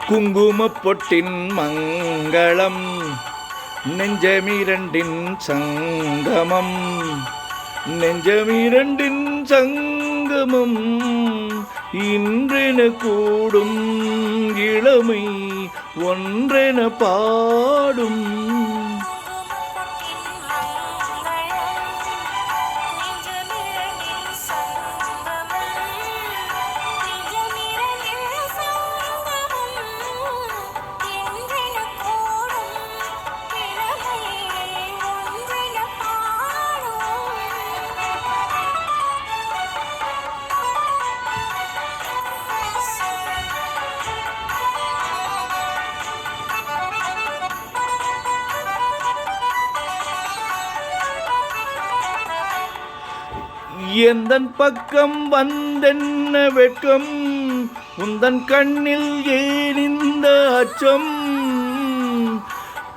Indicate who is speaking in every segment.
Speaker 1: குங்குமப் பொட்டின் மங்களம் நெஞ்சமிரண்டின் சங்கமம் நெஞ்சமிரண்டின் சங்கமம் இன்றென கூடும் இளமை ஒன்றென பாடும் எந்தன் பக்கம் வந்தென்ன வெட்கம் உந்தன் கண்ணில் ஏன் இந்த அச்சம்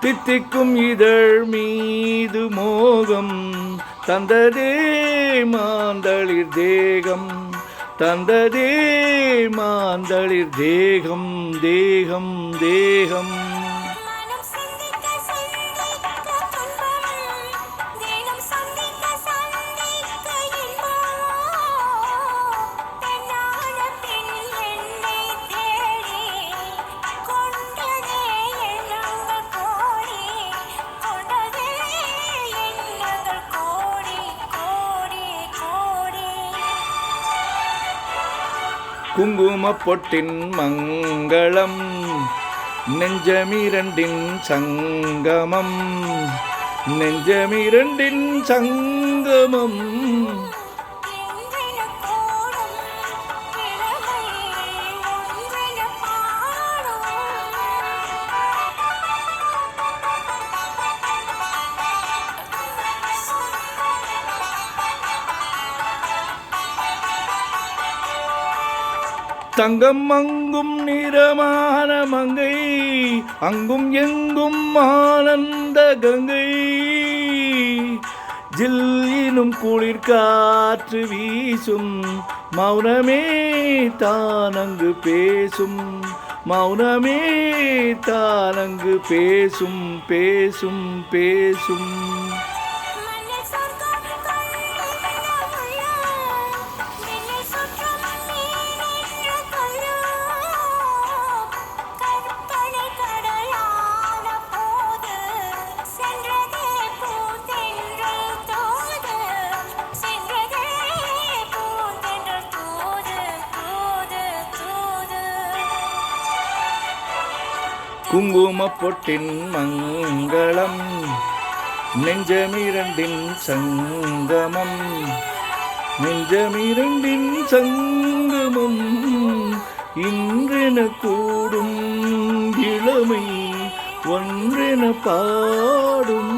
Speaker 1: தித்திக்கும் இதழ் மீது மோகம் தந்ததே மாந்தளிர் தேகம் தந்ததே மாந்தளிர் தேகம் தேகம் தேகம் குங்குமப் பொட்டின் மங்களம் நெஞ்சமிரண்டின் சங்கமம் நெஞ்சமிரண்டின் சங்கமம் தங்கம் அங்கும் நிறமான மங்கை அங்கும் எங்கும் ஆனந்த கங்கை ஜில்லினும் குளிர் காற்று வீசும் மௌனமே தானங்கு பேசும் மௌனமே தானங்கு பேசும் பேசும் பேசும் குங்குமப் பொட்டின் மங்களம் நெஞ்சமிரண்டின் சங்கமம் நெஞ்சமிரண்டின் சங்கமம் இன்றென கூடும் இளமை ஒன்றென பாடும்